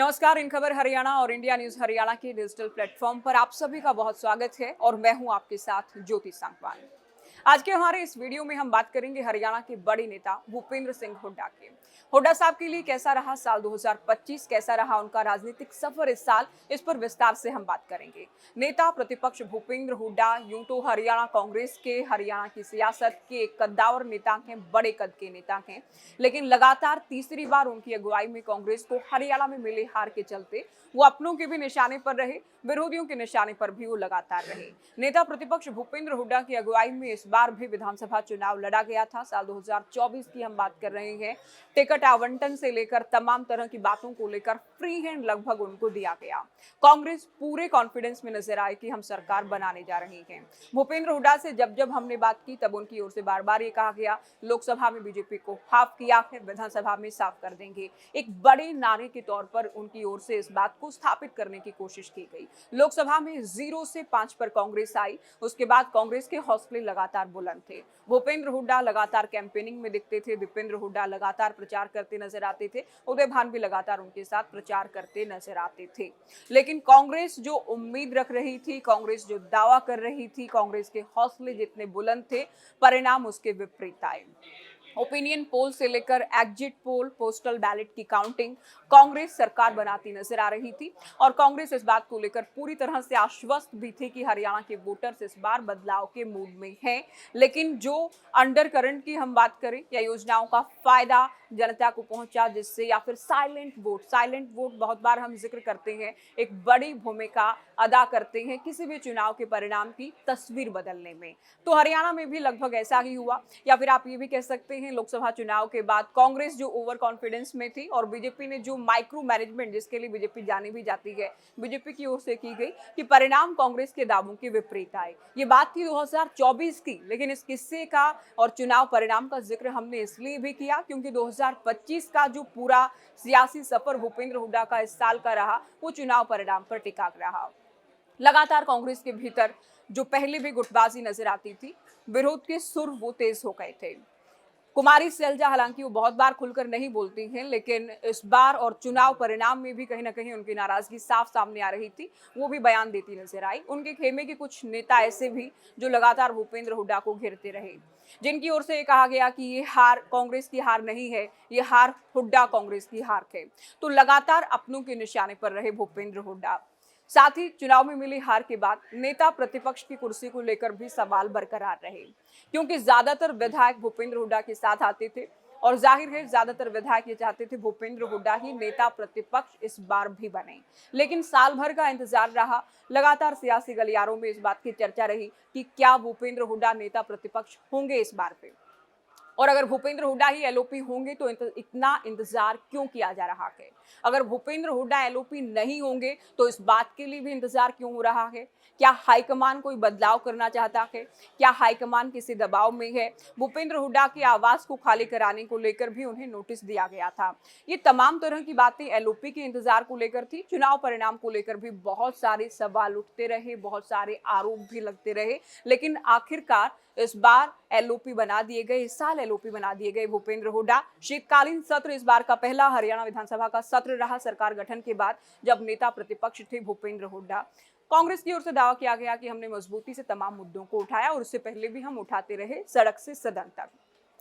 नमस्कार। इन खबर हरियाणा और इंडिया न्यूज हरियाणा के डिजिटल प्लेटफॉर्म पर आप सभी का बहुत स्वागत है और मैं हूं आपके साथ ज्योति सांगवान। आज के हमारे इस वीडियो में हम बात करेंगे हरियाणा के बड़े नेता भूपेंद्र सिंह हुड्डा के। हुड्डा साहब के लिए कैसा रहा साल 2025, कैसा रहा उनका राजनीतिक सफर इस साल, इस पर विस्तार से हम बात करेंगे। नेता प्रतिपक्ष भूपेंद्र हुड्डा यूं तो हरियाणा कांग्रेस के, हरियाणा की सियासत के एक कद्दावर नेता हैं, बड़े कद के नेता हैं, लेकिन लगातार तीसरी बार उनकी अगुवाई में कांग्रेस को हरियाणा में मिले हार के चलते वो अपनों के भी निशाने पर रहे, विरोधियों के निशाने पर भी वो लगातार रहे। नेता प्रतिपक्ष भूपेंद्र हुड्डा की अगुवाई में इस बार भी विधानसभा चुनाव लड़ा गया था। साल 2024 की हम बात कर रहे हैं। टिकट आवंटन से लेकर तमाम तरह की बातों को लेकर फ्री हैंड लगभग उनको दिया गया। कांग्रेस पूरे कॉन्फिडेंस में नजर आए कि हम सरकार बनाने जा रहे हैं। भूपेंद्र हुड्डा से जब जब हमने बात की तब उनकी ओर से बार बार ये कहा गया, लोकसभा में बीजेपी को हाफ किया है, विधानसभा में साफ कर देंगे। एक बड़े नारे के तौर पर उनकी ओर से इस बात को स्थापित करने की कोशिश की गई। लोकसभा में 0 से 5 पर कांग्रेस आई। उसके बाद कांग्रेस के हौसले लगातार बुलंद थे। भूपेंद्र हुड्डा लगातार कैंपेनिंग में दिखते थे, दीपेंद्र हुड्डा लगातार प्रचार करते नजर आते थे, उदय भान भी लगातार उनके साथ प्रचार करते नजर आते थे। लेकिन कांग्रेस जो उम्मीद रख रही थी, कांग्रेस जो दावा कर रही थी, कांग्रेस के हौसले जितने बुलंद थे, परिणाम उसके विपरीत आए। ओपिनियन पोल से लेकर एग्जिट पोल, पोस्टल बैलेट की काउंटिंग, कांग्रेस सरकार बनाती नजर आ रही थी और कांग्रेस इस बात को लेकर पूरी तरह से आश्वस्त भी थी कि हरियाणा के वोटर्स इस बार बदलाव के मूड में हैं। लेकिन जो अंडर करंट की हम बात करें या योजनाओं का फायदा जनता को पहुंचा, जिससे या फिर साइलेंट वोट बहुत बार हम जिक्र करते हैं, एक बड़ी भूमिका अदा करते हैं किसी भी चुनाव के परिणाम की तस्वीर बदलने में। तो हरियाणा में भी लगभग ऐसा ही हुआ, या फिर आप ये भी कह सकते हैं लोकसभा चुनाव के बाद कांग्रेस जो ओवर कॉन्फिडेंस में थी और बीजेपी ने जो माइक्रो मैनेजमेंट, जिसके लिए बीजेपी जानी भी जाती है, बीजेपी की ओर से की गई, कि परिणाम कांग्रेस के दावों के विपरीत आए। ये बात थी 2024 की, लेकिन इस किस्से का और चुनाव परिणाम का जिक्र हमने इसलिए भी किया क्योंकि 2025 का जो पूरा सियासी सफर भूपेंद्र हुड्डा का इस साल का रहा, वो चुनाव परिणाम पर टिका रहा। लगातार कांग्रेस के भीतर जो पहले भी गुटबाजी नजर आती थी, विरोध के सुर वो तेज हो गए थे। कुमारी सैलजा हालांकि वो बहुत बार खुलकर नहीं बोलती हैं, लेकिन इस बार और चुनाव परिणाम में भी कहीं ना कहीं उनकी नाराजगी साफ सामने आ रही थी। वो भी बयान देती नजर आई। उनके खेमे के कुछ नेता ऐसे भी जो लगातार भूपेंद्र हुड्डा को घेरते रहे, जिनकी ओर से कहा गया कि ये हार कांग्रेस की हार नहीं है, ये हार हुड्डा कांग्रेस की हार है। तो लगातार अपनों के निशाने पर रहे भूपेंद्र हुड्डा। साथ ही चुनाव में मिली हार के बाद नेता प्रतिपक्ष की कुर्सी को लेकर भी सवाल बरकरार रहे, क्योंकि ज्यादातर विधायक भूपेंद्र हुड्डा के साथ आते थे और जाहिर है ज्यादातर विधायक ये चाहते थे भूपेंद्र हुड्डा ही नेता प्रतिपक्ष इस बार भी बने। लेकिन साल भर का इंतजार रहा। लगातार सियासी गलियारों में इस बात की चर्चा रही कि क्या भूपेंद्र हुड्डा नेता प्रतिपक्ष होंगे इस बार पे, और अगर भूपेंद्र हुड्डा ही एलओपी होंगे तो इतना इंतजार क्यों किया जा रहा है। अगर भूपेंद्र हुड्डा एलओपी नहीं होंगे तो इस बात के लिए भी इंतजार क्यों हो रहा है। क्या हाईकमान कोई बदलाव करना चाहता है, क्या हाईकमान किसी दबाव में है। भूपेंद्र हुड्डा के आवास को खाली कराने को लेकर भी उन्हें नोटिस दिया गया था। ये तमाम तरह की बातें एलओपी के इंतजार को लेकर थी। चुनाव परिणाम को लेकर भी बहुत सारे सवाल उठते रहे, बहुत सारे आरोप भी लगते रहे, लेकिन आखिरकार इस बार एलओपी बना दिए गए, इस साल एलओपी बना दिए गए भूपेंद्र हुड्डा। शीतकालीन सत्र इस बार का पहला हरियाणा विधानसभा का सत्र रहा सरकार गठन के बाद, जब नेता प्रतिपक्ष थे भूपेंद्र हुड्डा। कांग्रेस की ओर से दावा किया गया कि हमने मजबूती से तमाम मुद्दों को उठाया और उससे पहले भी हम उठाते रहे, सड़क से सदन तक।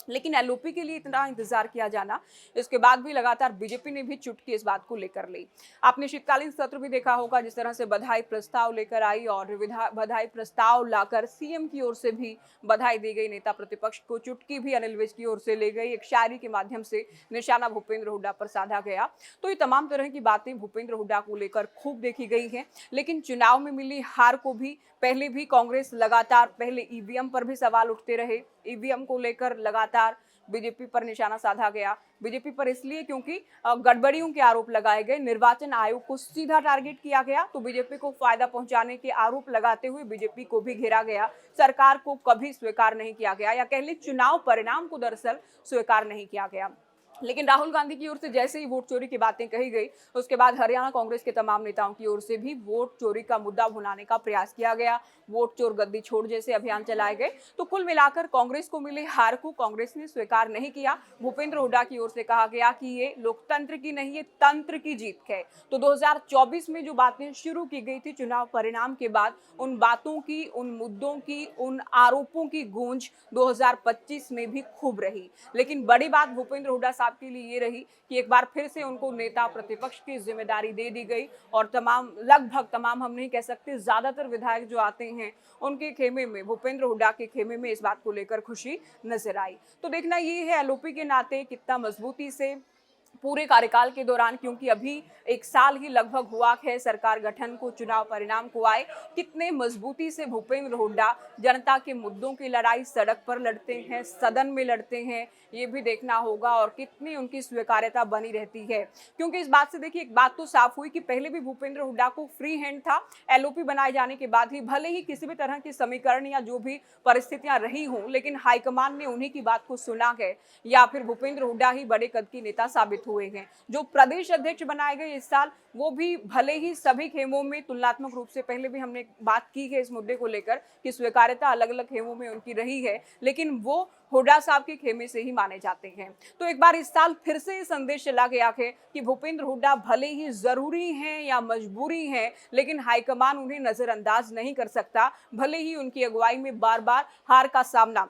लेकिन एलओपी के लिए इतना इंतजार किया जाना, इसके बाद भी लगातार बीजेपी ने भी चुटकी इस बात को लेकर ली। आपने शीतकालीन सत्र भी देखा होगा, जिस तरह से बधाई प्रस्ताव लेकर आई और बधाई प्रस्ताव लाकर सीएम की ओर से भी बधाई दी गई। नेता प्रतिपक्ष को चुटकी भी अनिल विज की ओर से ले गई। एक शायरी के माध्यम से निशाना भूपेंद्र हुड्डा पर साधा गया। तो ये तमाम तरह की बातें भूपेंद्र हुड्डा को लेकर खूब देखी गई हैं। लेकिन चुनाव में मिली हार को भी पहले भी कांग्रेस लगातार, पहले ईवीएम पर भी सवाल उठते रहे। ईवीएम को लेकर लगातार बीजेपी पर निशाना साधा गया। बीजेपी पर इसलिए क्योंकि गड़बड़ियों के आरोप लगाए गए, निर्वाचन आयोग को सीधा टारगेट किया गया, तो बीजेपी को फायदा पहुंचाने के आरोप लगाते हुए बीजेपी को भी घेरा गया। सरकार को कभी स्वीकार नहीं किया गया, या कह लें चुनाव परिणाम को दरअसल स्वीकार नहीं किया गया। लेकिन राहुल गांधी की ओर से जैसे ही वोट चोरी की बातें कही गई, उसके बाद हरियाणा कांग्रेस के तमाम नेताओं की ओर से भी वोट चोरी का मुद्दा भुनाने का प्रयास किया गया। वोट चोर गद्दी छोड़ जैसे अभियान चलाए गए। तो कुल मिलाकर कांग्रेस को मिली हार को कांग्रेस ने स्वीकार नहीं किया। भूपेंद्र हुड्डा की ओर से कहा गया कि ये लोकतंत्र की नहीं, ये तंत्र की जीत है। तो 2024 में जो बातें शुरू की गई थी चुनाव परिणाम के बाद, उन बातों की, उन मुद्दों की, उन आरोपों की गूंज 2025 में भी खूब रही। लेकिन बड़ी बात भूपेंद्र हुड्डा साहब के लिए ये रही कि एक बार फिर से उनको नेता प्रतिपक्ष की जिम्मेदारी दे दी गई और लगभग तमाम, हम नहीं कह सकते, ज्यादातर विधायक जो आते हैं उनके खेमे में, भूपेंद्र हुड्डा के खेमे में इस बात को लेकर खुशी नजर आई। तो देखना ये है एलओपी के नाते कितना मजबूती से पूरे कार्यकाल के दौरान, क्योंकि अभी 1 साल ही लगभग हुआ है सरकार गठन को, चुनाव परिणाम को आए, कितने मजबूती से भूपेंद्र हुड्डा जनता के मुद्दों की लड़ाई सड़क पर लड़ते हैं, सदन में लड़ते हैं, ये भी देखना होगा, और कितनी उनकी स्वीकार्यता बनी रहती है। क्योंकि इस बात से देखिए, एक बात तो साफ हुई कि पहले भी भूपेंद्र हुड्डा को फ्री हैंड था। एलओपी बनाए जाने के बाद ही भले ही किसी भी तरह की समीकरण या जो भी परिस्थितियां रही हों, लेकिन हाईकमान ने उन्हीं की बात को सुना है, या फिर भूपेंद्र हुड्डा ही बड़े कद की नेता साबित हुए हैं। जो प्रदेश अध्यक्ष बनाए गए इस साल, वो भी भले ही सभी खेमों में तुलनात्मक रूप से, पहले भी हमने बात की है इस मुद्दे को लेकर कि स्वीकार्यता अलग अलग खेमों में उनकी रही है, लेकिन वो हुड्डा साहब के खेमे से ही माने जाते हैं। तो एक बार इस साल फिर से ये संदेश चला गया है कि भूपेंद्र हुड्डा भले ही जरूरी हैं या मजबूरी हैं, लेकिन हाईकमान उन्हें नजरअंदाज नहीं कर सकता, भले ही उनकी अगुवाई में बार बार हार का सामना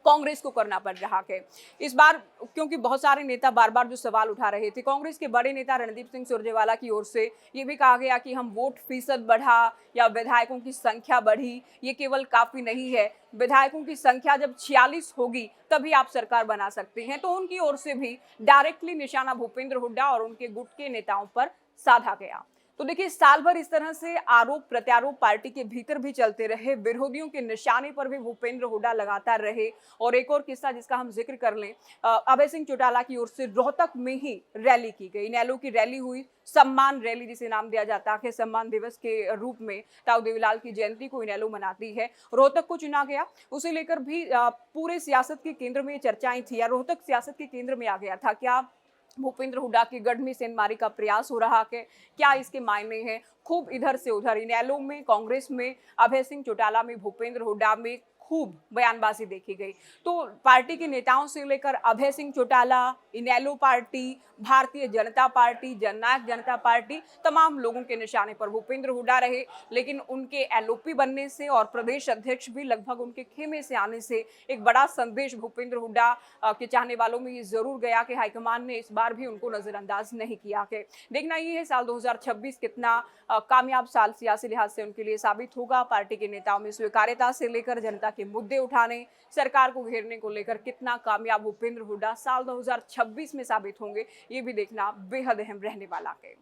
कांग्रेस को करना पड़ रहा है इस बार। क्योंकि बहुत सारे नेता बार बार जो सवाल उठा रहे थे, कांग्रेस के बड़े नेता रणदीप सिंह सुरजेवाला की ओर से ये भी कहा गया कि हम वोट फीसद बढ़ा या विधायकों की संख्या बढ़ी, ये केवल काफी नहीं है। विधायकों की संख्या जब 46 होगी तभी आप सरकार बना सकते हैं। तो उनकी ओर से भी डायरेक्टली निशाना भूपेंद्र हुड्डा और उनके गुट के नेताओं पर साधा गया। तो देखिए, साल भर इस तरह से आरोप प्रत्यारोप पार्टी के भीतर भी चलते रहे, विरोधियों के निशाने पर भी भूपेंद्र हुड्डा लगातार रहे। और एक और किस्सा जिसका हम जिक्र कर लें, अभय सिंह चौटाला की ओर से रोहतक में ही रैली की गई, इनेलो की रैली हुई, सम्मान रैली जिसे नाम दिया जाता है, सम्मान दिवस के रूप में ताऊ देवीलाल की जयंती को इनेलो मनाती है। रोहतक को चुना गया, उसे लेकर भी पूरे सियासत के केंद्र में चर्चाएं थी, या रोहतक सियासत के केंद्र में आ गया था। क्या भूपेंद्र हुड्डा की गढ़ में सेंधमारी का प्रयास हो रहा है, क्या इसके मायने हैं? खूब इधर से उधर, इनेलो में, कांग्रेस में, अभय सिंह चौटाला में, भूपेंद्र हुड्डा में खूब बयानबाजी देखी गई। तो पार्टी के नेताओं से लेकर अभय सिंह चौटाला, इनेलो पार्टी, भारतीय जनता पार्टी, जननायक जनता पार्टी, तमाम लोगों के निशाने पर भूपेंद्र हुड्डा रहे। लेकिन उनके एलओपी बनने से और प्रदेश अध्यक्ष भी लगभग उनके खेमे से आने से एक बड़ा संदेश भूपेंद्र हुड्डा के चाहने वालों में ये जरूर गया कि हाईकमान ने इस बार भी उनको नजरअंदाज नहीं किया है। देखना ये है साल 2026 कितना कामयाब साल सियासी लिहाज से उनके लिए साबित होगा। पार्टी के नेताओं में स्वीकार्यता से लेकर जनता के मुद्दे उठाने, सरकार को घेरने को लेकर कितना कामयाब भूपेंद्र हुड्डा साल 2026 में साबित होंगे, ये भी देखना बेहद अहम रहने वाला है।